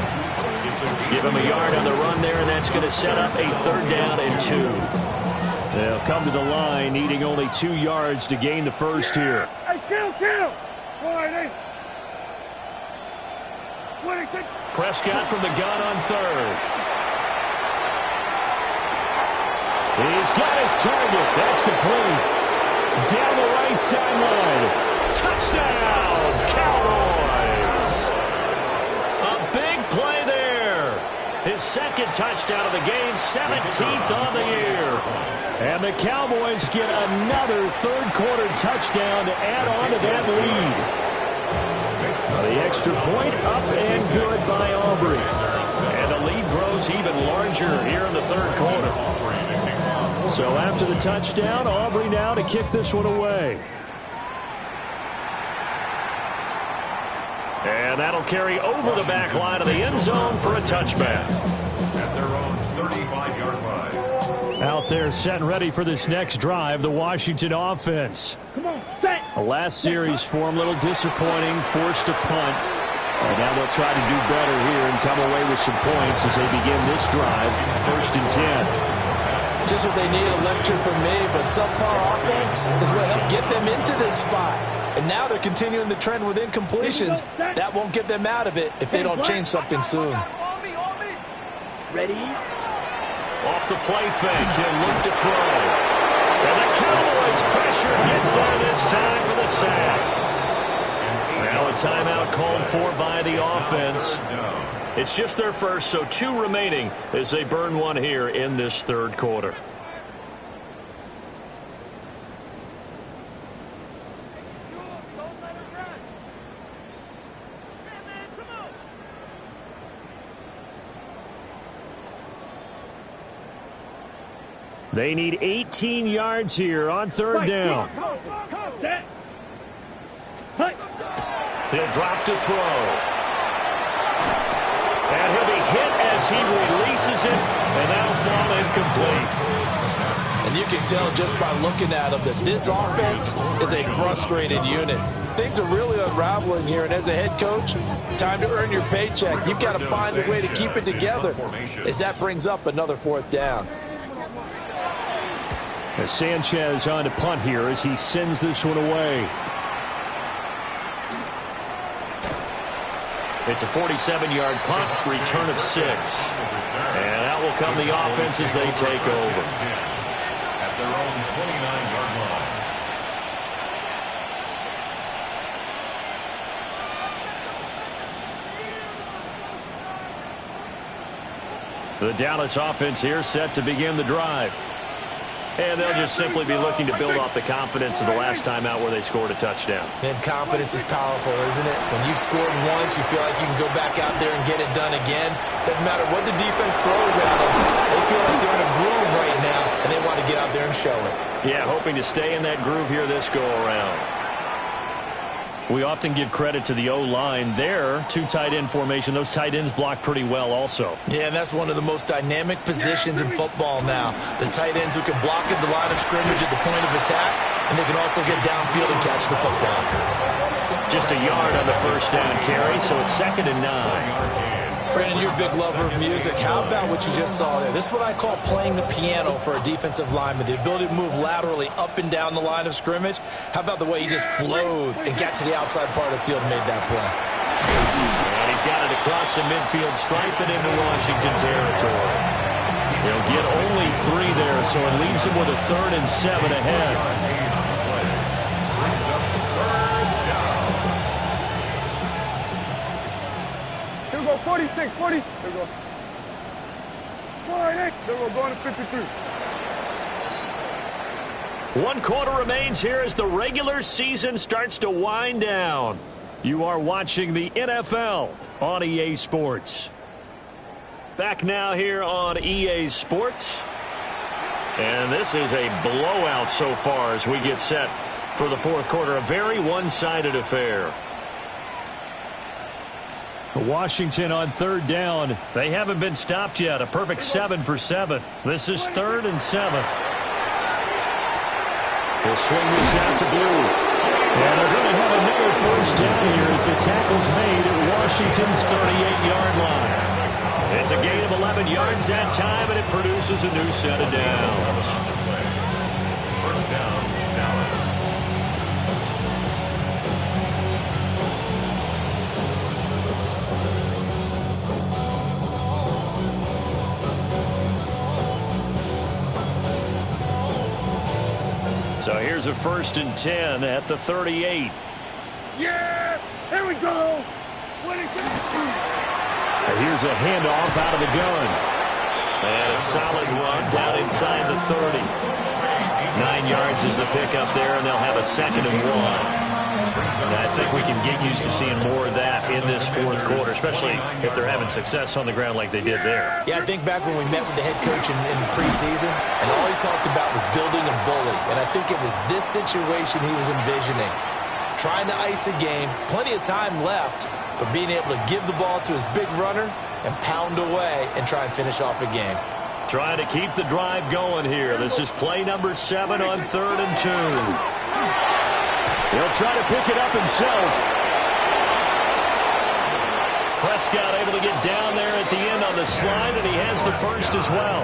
Give him a yard on the run there, and that's going to set up a 3rd down and 2. They'll come to the line, needing only 2 yards to gain the first here. Hey, kill! 26. Prescott from the gun on 3rd. He's got his target. That's complete. Down the right sideline. Touchdown, Cowboys! A big play there. His 2nd touchdown of the game, 17th on the year. And the Cowboys get another 3rd quarter touchdown to add on to that lead. The extra point up and good by Aubrey. And the lead grows even larger here in the 3rd quarter. So after the touchdown, Aubrey now to kick this one away. And that'll carry over the back line of the end zone for a touchback. At their own 35-yard line. Out there set and ready for this next drive, the Washington offense. Come on, set. The last series for them, a little disappointing, forced to punt. And now they'll try to do better here and come away with some points as they begin this drive, 1st and 10. Just what they need, a lecture from me, but subpar offense is what helped get them into this spot. And now they're continuing the trend with incompletions. That won't get them out of it if they don't change something soon. Ready? Off the play fake, he'll look to throw. And the Cowboys pressure gets there this time for the sack. Now a timeout called for by the offense. It's just their first, so 2 remaining as they burn one here in this third quarter. They need 18 yards here on third down. He'll drop to throw. And he'll be hit as he releases it, and that'll fall incomplete. And you can tell just by looking at him that this offense is a frustrated unit. Things are really unraveling here, and as a head coach, time to earn your paycheck. You've got to find a way to keep it together as that brings up another 4th down. As Sanchez on to punt here as he sends this one away. It's a 47-yard punt, return of 6. And out will come the offense as they take over. At their own 29-yard line. The Dallas offense here set to begin the drive. And they'll just simply be looking to build off the confidence of the last time out where they scored a touchdown. And confidence is powerful, isn't it? When you've scored once, you feel like you can go back out there and get it done again. Doesn't matter what the defense throws at them. They feel like they're in a groove right now, and they want to get out there and show it. Yeah, hoping to stay in that groove here this go-around. We often give credit to the O-line there. 2 tight end formation. Those tight ends block pretty well also. Yeah, and that's one of the most dynamic positions in football now. The tight ends who can block at the line of scrimmage at the point of attack, and they can also get downfield and catch the football. Just a yard on the first down carry, so it's 2nd and 9. Brandon, you're a big lover of music. How about what you just saw there? This is what I call playing the piano for a defensive lineman. The ability to move laterally up and down the line of scrimmage. How about the way he just flowed and got to the outside part of the field and made that play? And he's got it across the midfield stripe and into Washington territory. He'll get only 3 there, so it leaves him with a 3rd and 7 ahead. 46, 40. There we go. 48. There we go, going to 53. 1 quarter remains here as the regular season starts to wind down. You are watching the NFL on EA Sports. Back now here on EA Sports. And this is a blowout so far as we get set for the 4th quarter. A very one-sided affair. Washington on 3rd down. They haven't been stopped yet. A perfect 7 for 7. This is 3rd and 7. He'll swing this out to Blue. And they're going to have another 1st down here as the tackle's made at Washington's 38-yard line. It's a gain of 11 yards that time, and it produces a new set of downs. 1st down, Dallas. So here's a 1st and 10 at the 38. Yeah, here we go. 22. And here's a handoff out of the gun. And a solid run down inside the 30. 9 yards is the pickup there, and they'll have a 2nd and 1. And I think we can get used to seeing more of that in this 4th quarter, especially if they're having success on the ground like they did there. Yeah, I think back when we met with the head coach in preseason, and all he talked about was building a bully. And I think it was this situation he was envisioning. Trying to ice a game, plenty of time left, but being able to give the ball to his big runner and pound away and try and finish off a game. Trying to keep the drive going here. This is play number 7 on 3rd and 2. He'll try to pick it up himself. Prescott able to get down there at the end on the slide, and he has the 1st as well.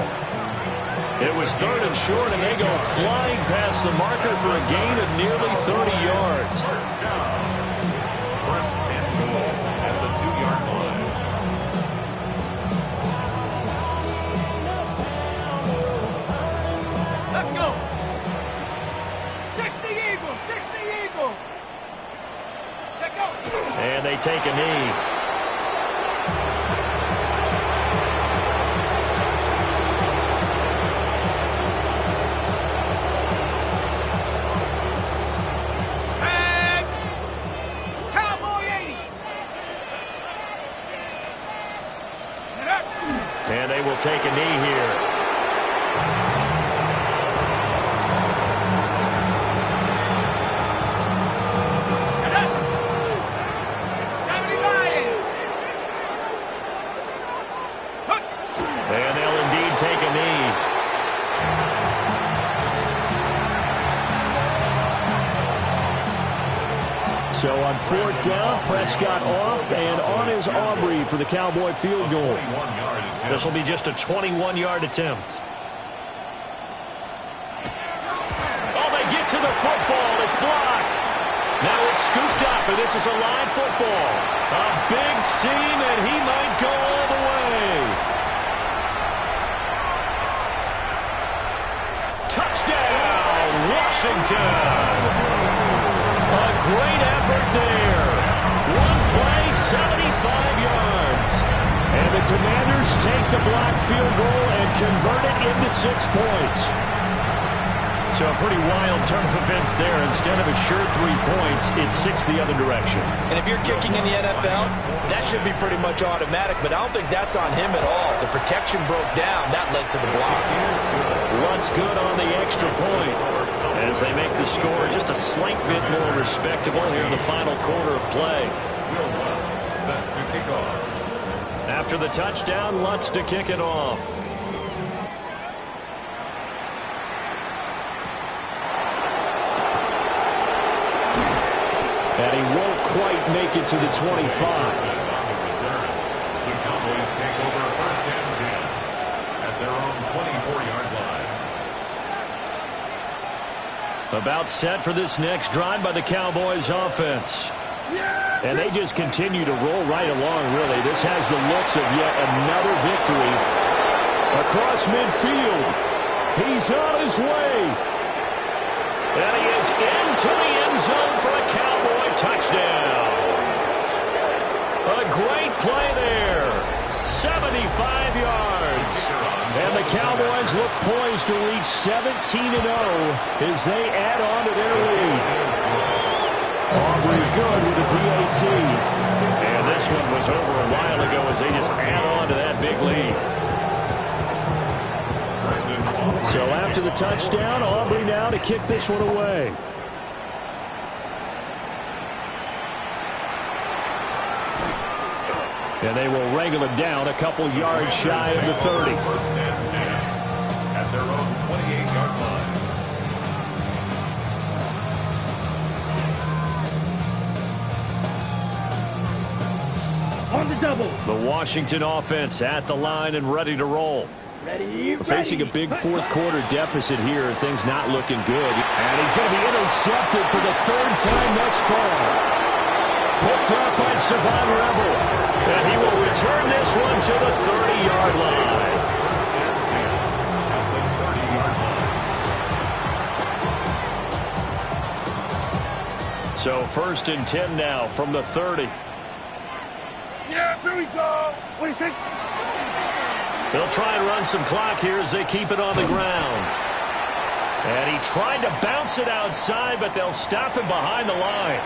It was 3rd and short, and they go flying past the marker for a gain of nearly 30 yards. 1st down. 1st and goal at the 2-yard line. take a knee. And they will take a knee here. And they'll indeed take a knee. So on fourth down, Prescott off, and on is Aubrey for the Cowboy field goal. This will be just a 21-yard attempt. Oh, they get to the football. It's blocked. Now it's scooped up, and this is a live football. A big seam, and he might go all the way. Touchdown, Washington. A great effort there. One play, 75 yards. And the Commanders take the blocked field goal and convert it into 6 points. So a pretty wild turn of events there. Instead of a sure 3 points, it's 6 the other direction. And if you're kicking in the NFL, that should be pretty much automatic, but I don't think that's on him at all. The protection broke down. That led to the block. What's good on the extra point as they make the score just a slight bit more respectable here in the final quarter of play. Will Lutz set to kick off. After the touchdown, Lutz to kick it off. And he won't quite make it to the 25. The Cowboys take over first and 10 at their own 24-yard line. About set for this next drive by the Cowboys offense. And they just continue to roll right along, really. This has the looks of yet another victory. Across midfield. He's on his way. And he is into the end zone for a Cowboy touchdown. A great play there. 75 yards. And the Cowboys look poised to reach 17-0 as they add on to their lead. Aubrey good with a PAT. And this one was over a while ago as they just add on to that big lead. So after the touchdown, Aubrey now to kick this one away. And they will wrangle it down a couple yards shy of the 30. First and 10 at their own 28-yard line. On the double. The Washington offense at the line and ready to roll. Ready. Facing a big fourth quarter deficit here, things not looking good. And he's going to be intercepted for the third time thus far. Picked up by Savon Rebel. And he will return this one to the 30-yard line. First and 10 at the 30-yard line. So first and 10 now from the 30. Yeah, here we go. What do you think? They'll try and run some clock here as they keep it on the ground. And he tried to bounce it outside, but they'll stop him behind the line.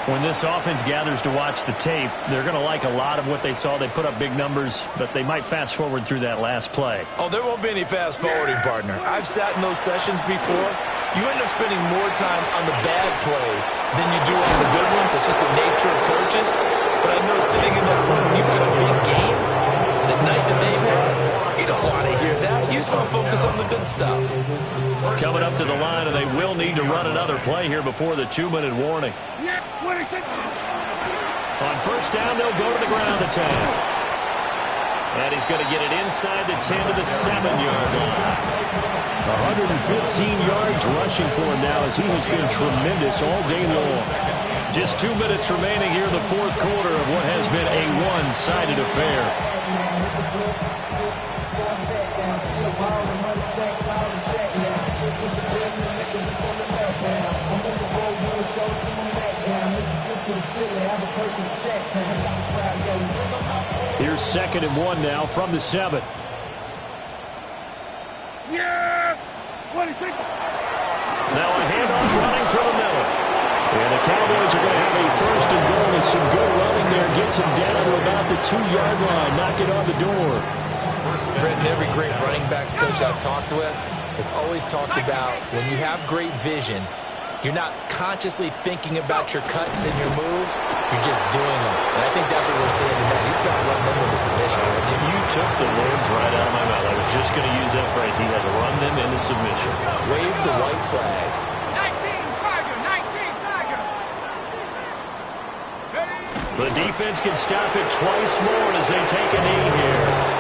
When this offense gathers to watch the tape, they're going to like a lot of what they saw. They put up big numbers, but they might fast forward through that last play. Oh, there won't be any fast forwarding, partner. I've sat in those sessions before. You end up spending more time on the bad plays than you do on the good ones. It's just the nature of coaches. But I know sitting in that room, you've had a big game, the night that they've had, you don't want to hear that. You just want to focus on the good stuff. Coming up to the line, and they will need to run another play here before the 2-minute warning. Yeah, what do you think? On first down, they'll go to the ground attack. And he's going to get it inside the 10 to the 7-yard line. 115 yards rushing for him now as he has been tremendous all day long. Just 2 minutes remaining here in the fourth quarter of what has been a one-sided affair. Here's 2nd and 1 now from the 7. Yeah! 26. Now a handoff running through the middle. And the Cowboys are going to have a 1st and goal and some good running there. Gets him down to about the 2-yard line. Knock it on the door. Brendan, every great running backs coach I've talked with has always talked about when you have great vision, you're not consciously thinking about your cuts and your moves. You're just doing them. And I think that's what we're seeing tonight. He's about to run them into submission. You took the words right out of my mouth. I was just going to use that phrase. He has run them into submission. Wave the white flag. 19 Tiger, 19 Tiger. The defense can stop it twice more as they take a knee here.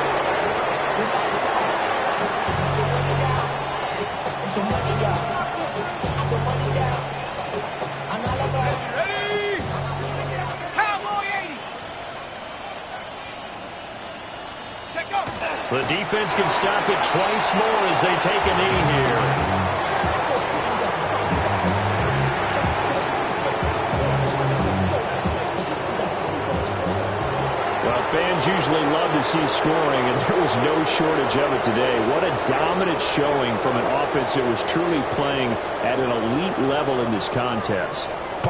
Ready? Cowboy 80. Check up. The defense can stop it twice more as they take a knee here. Fans usually love to see scoring, and there was no shortage of it today. What a dominant showing from an offense that was truly playing at an elite level in this contest.